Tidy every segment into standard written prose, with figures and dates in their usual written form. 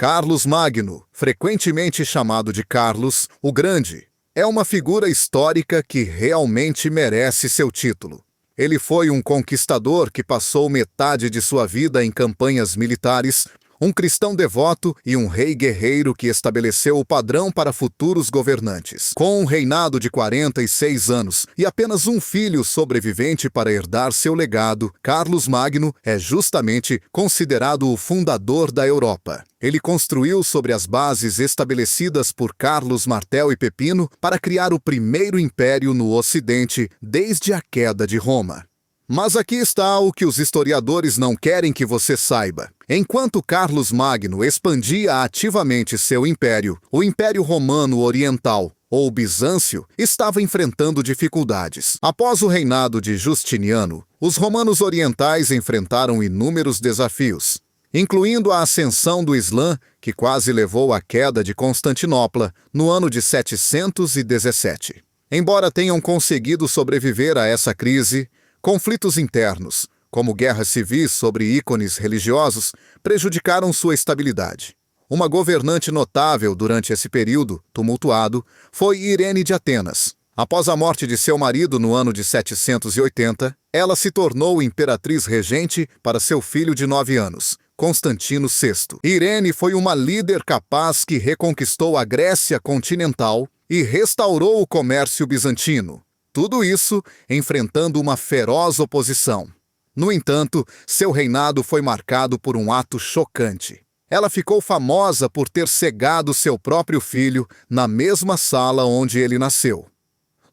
Carlos Magno, frequentemente chamado de Carlos o Grande, é uma figura histórica que realmente merece seu título. Ele foi um conquistador que passou metade de sua vida em campanhas militares, um cristão devoto e um rei guerreiro que estabeleceu o padrão para futuros governantes. Com um reinado de 46 anos e apenas um filho sobrevivente para herdar seu legado, Carlos Magno é justamente considerado o fundador da Europa. Ele construiu sobre as bases estabelecidas por Carlos Martel e Pepino para criar o primeiro império no Ocidente desde a queda de Roma. Mas aqui está o que os historiadores não querem que você saiba. Enquanto Carlos Magno expandia ativamente seu império, o Império Romano Oriental, ou Bizâncio, estava enfrentando dificuldades. Após o reinado de Justiniano, os romanos orientais enfrentaram inúmeros desafios, incluindo a ascensão do Islã, que quase levou à queda de Constantinopla no ano de 717. Embora tenham conseguido sobreviver a essa crise, conflitos internos, como guerras civis sobre ícones religiosos, prejudicaram sua estabilidade. Uma governante notável durante esse período tumultuado foi Irene de Atenas. Após a morte de seu marido no ano de 780, ela se tornou imperatriz regente para seu filho de 9 anos, Constantino VI. Irene foi uma líder capaz que reconquistou a Grécia continental e restaurou o comércio bizantino. Tudo isso enfrentando uma feroz oposição. No entanto, seu reinado foi marcado por um ato chocante. Ela ficou famosa por ter cegado seu próprio filho na mesma sala onde ele nasceu.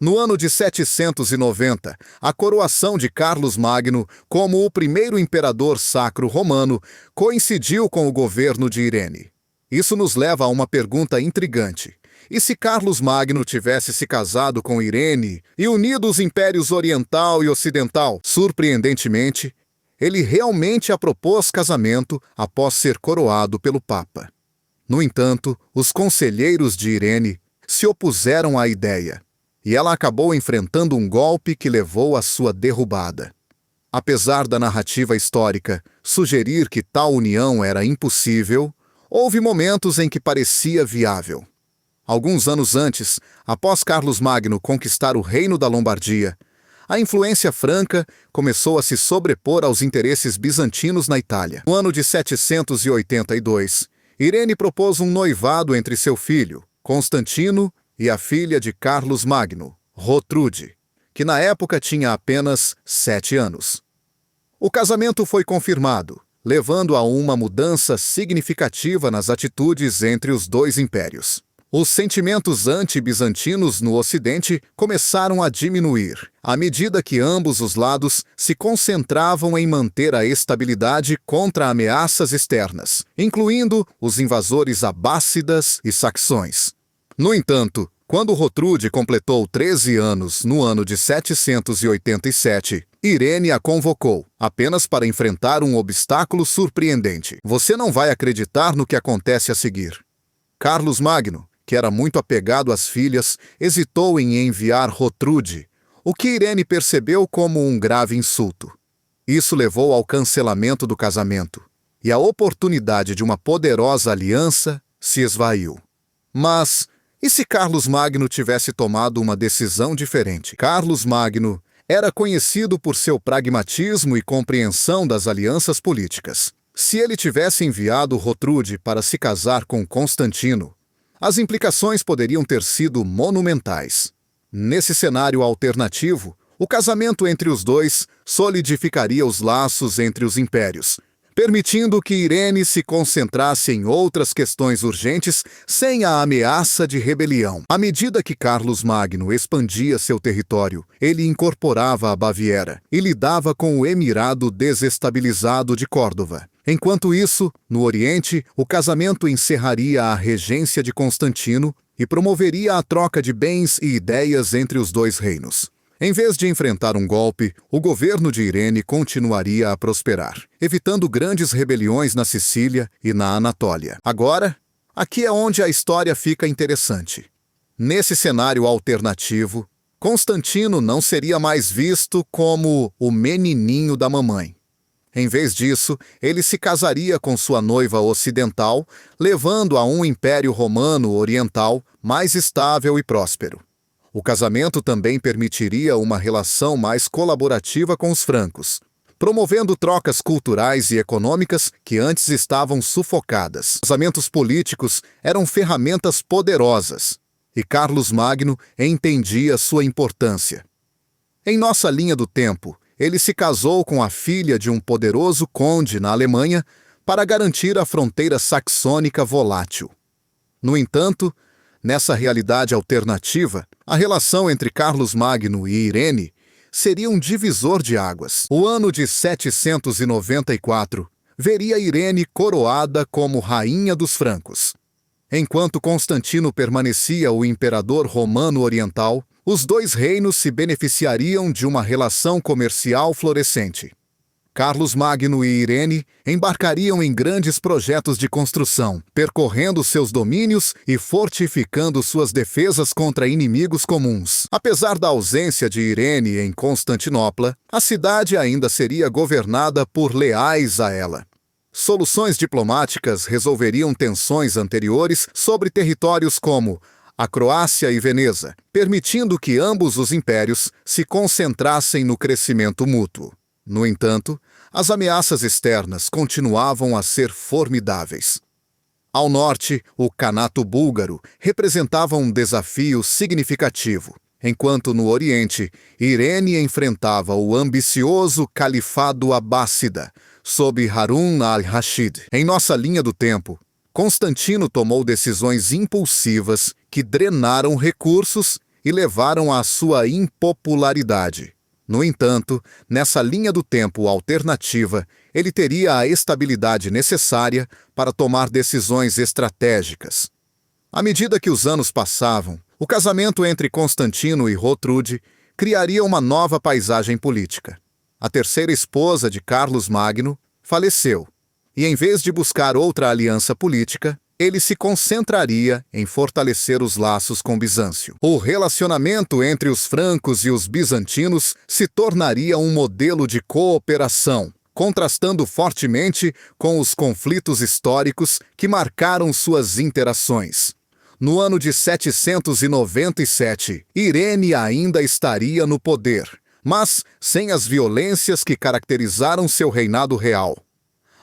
No ano de 790, a coroação de Carlos Magno como o primeiro imperador sacro romano coincidiu com o governo de Irene. Isso nos leva a uma pergunta intrigante. E se Carlos Magno tivesse se casado com Irene e unido os impérios oriental e ocidental? Surpreendentemente, ele realmente a propôs casamento após ser coroado pelo Papa. No entanto, os conselheiros de Irene se opuseram à ideia, e ela acabou enfrentando um golpe que levou à sua derrubada. Apesar da narrativa histórica sugerir que tal união era impossível, houve momentos em que parecia viável. Alguns anos antes, após Carlos Magno conquistar o reino da Lombardia, a influência franca começou a se sobrepor aos interesses bizantinos na Itália. No ano de 782, Irene propôs um noivado entre seu filho, Constantino, e a filha de Carlos Magno, Rotrude, que na época tinha apenas 7 anos. O casamento foi confirmado, levando a uma mudança significativa nas atitudes entre os dois impérios. Os sentimentos anti-bizantinos no Ocidente começaram a diminuir, à medida que ambos os lados se concentravam em manter a estabilidade contra ameaças externas, incluindo os invasores abássidas e saxões. No entanto, quando Rotrude completou 13 anos no ano de 787, Irene a convocou, apenas para enfrentar um obstáculo surpreendente. Você não vai acreditar no que acontece a seguir. Carlos Magno, que era muito apegado às filhas, hesitou em enviar Rotrude, o que Irene percebeu como um grave insulto. Isso levou ao cancelamento do casamento, e a oportunidade de uma poderosa aliança se esvaiu. Mas, e se Carlos Magno tivesse tomado uma decisão diferente? Carlos Magno era conhecido por seu pragmatismo e compreensão das alianças políticas. Se ele tivesse enviado Rotrude para se casar com Constantino, as implicações poderiam ter sido monumentais. Nesse cenário alternativo, o casamento entre os dois solidificaria os laços entre os impérios, permitindo que Irene se concentrasse em outras questões urgentes sem a ameaça de rebelião. À medida que Carlos Magno expandia seu território, ele incorporava a Baviera e lidava com o emirado desestabilizado de Córdoba. Enquanto isso, no Oriente, o casamento encerraria a regência de Constantino e promoveria a troca de bens e ideias entre os dois reinos. Em vez de enfrentar um golpe, o governo de Irene continuaria a prosperar, evitando grandes rebeliões na Sicília e na Anatólia. Agora, aqui é onde a história fica interessante. Nesse cenário alternativo, Constantino não seria mais visto como o menininho da mamãe. Em vez disso, ele se casaria com sua noiva ocidental, levando a um império romano oriental mais estável e próspero. O casamento também permitiria uma relação mais colaborativa com os francos, promovendo trocas culturais e econômicas que antes estavam sufocadas. Os casamentos políticos eram ferramentas poderosas, e Carlos Magno entendia sua importância. Em nossa linha do tempo, ele se casou com a filha de um poderoso conde na Alemanha para garantir a fronteira saxônica volátil. No entanto, nessa realidade alternativa, a relação entre Carlos Magno e Irene seria um divisor de águas. O ano de 794 veria Irene coroada como rainha dos francos. Enquanto Constantino permanecia o imperador romano oriental, os dois reinos se beneficiariam de uma relação comercial florescente. Carlos Magno e Irene embarcariam em grandes projetos de construção, percorrendo seus domínios e fortificando suas defesas contra inimigos comuns. Apesar da ausência de Irene em Constantinopla, a cidade ainda seria governada por leais a ela. Soluções diplomáticas resolveriam tensões anteriores sobre territórios como a Croácia e Veneza, permitindo que ambos os impérios se concentrassem no crescimento mútuo. No entanto, as ameaças externas continuavam a ser formidáveis. Ao norte, o Kanato búlgaro representava um desafio significativo, enquanto no Oriente, Irene enfrentava o ambicioso Califado Abássida, sob Harun al-Rashid. Em nossa linha do tempo, Constantino tomou decisões impulsivas que drenaram recursos e levaram à sua impopularidade. No entanto, nessa linha do tempo alternativa, ele teria a estabilidade necessária para tomar decisões estratégicas. À medida que os anos passavam, o casamento entre Constantino e Rotrude criaria uma nova paisagem política. A terceira esposa de Carlos Magno faleceu, e em vez de buscar outra aliança política, ele se concentraria em fortalecer os laços com Bizâncio. O relacionamento entre os francos e os bizantinos se tornaria um modelo de cooperação, contrastando fortemente com os conflitos históricos que marcaram suas interações. No ano de 797, Irene ainda estaria no poder, mas sem as violências que caracterizaram seu reinado real.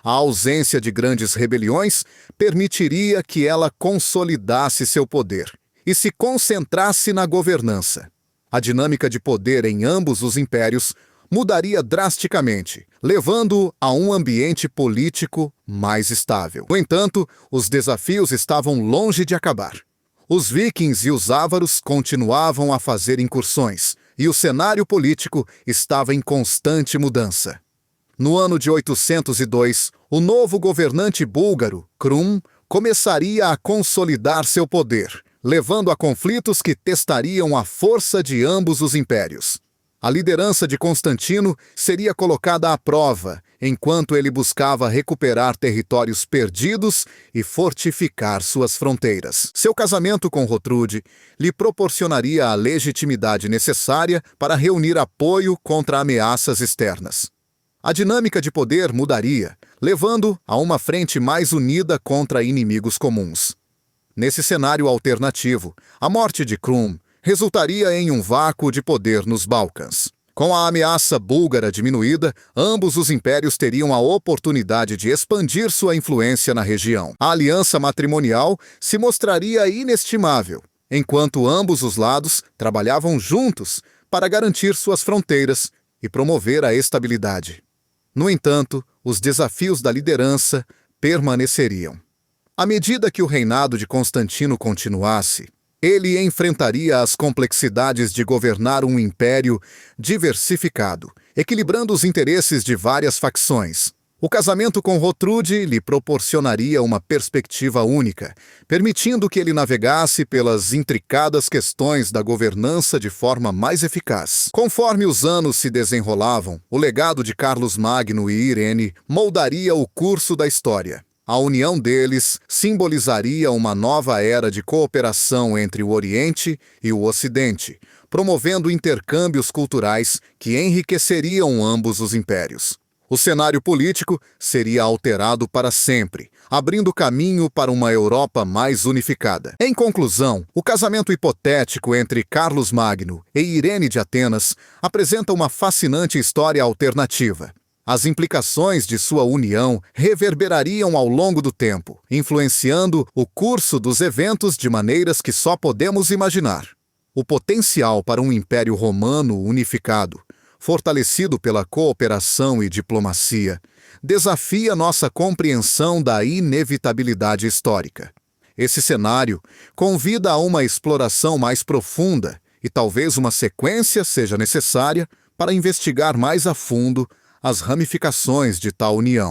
A ausência de grandes rebeliões permitiria que ela consolidasse seu poder e se concentrasse na governança. A dinâmica de poder em ambos os impérios mudaria drasticamente, levando-o a um ambiente político mais estável. No entanto, os desafios estavam longe de acabar. Os vikings e os ávaros continuavam a fazer incursões, e o cenário político estava em constante mudança. No ano de 802, o novo governante búlgaro, Krum, começaria a consolidar seu poder, levando a conflitos que testariam a força de ambos os impérios. A liderança de Constantino seria colocada à prova, enquanto ele buscava recuperar territórios perdidos e fortificar suas fronteiras. Seu casamento com Rotrude lhe proporcionaria a legitimidade necessária para reunir apoio contra ameaças externas. A dinâmica de poder mudaria, levando a uma frente mais unida contra inimigos comuns. Nesse cenário alternativo, a morte de Krum resultaria em um vácuo de poder nos Balcãs. Com a ameaça búlgara diminuída, ambos os impérios teriam a oportunidade de expandir sua influência na região. A aliança matrimonial se mostraria inestimável, enquanto ambos os lados trabalhavam juntos para garantir suas fronteiras e promover a estabilidade. No entanto, os desafios da liderança permaneceriam. À medida que o reinado de Constantino continuasse, ele enfrentaria as complexidades de governar um império diversificado, equilibrando os interesses de várias facções. O casamento com Rotrude lhe proporcionaria uma perspectiva única, permitindo que ele navegasse pelas intricadas questões da governança de forma mais eficaz. Conforme os anos se desenrolavam, o legado de Carlos Magno e Irene moldaria o curso da história. A união deles simbolizaria uma nova era de cooperação entre o Oriente e o Ocidente, promovendo intercâmbios culturais que enriqueceriam ambos os impérios. O cenário político seria alterado para sempre, abrindo caminho para uma Europa mais unificada. Em conclusão, o casamento hipotético entre Carlos Magno e Irene de Atenas apresenta uma fascinante história alternativa. As implicações de sua união reverberariam ao longo do tempo, influenciando o curso dos eventos de maneiras que só podemos imaginar. O potencial para um império romano unificado, fortalecido pela cooperação e diplomacia, desafia nossa compreensão da inevitabilidade histórica. Esse cenário convida a uma exploração mais profunda e talvez uma sequência seja necessária para investigar mais a fundo as ramificações de tal união.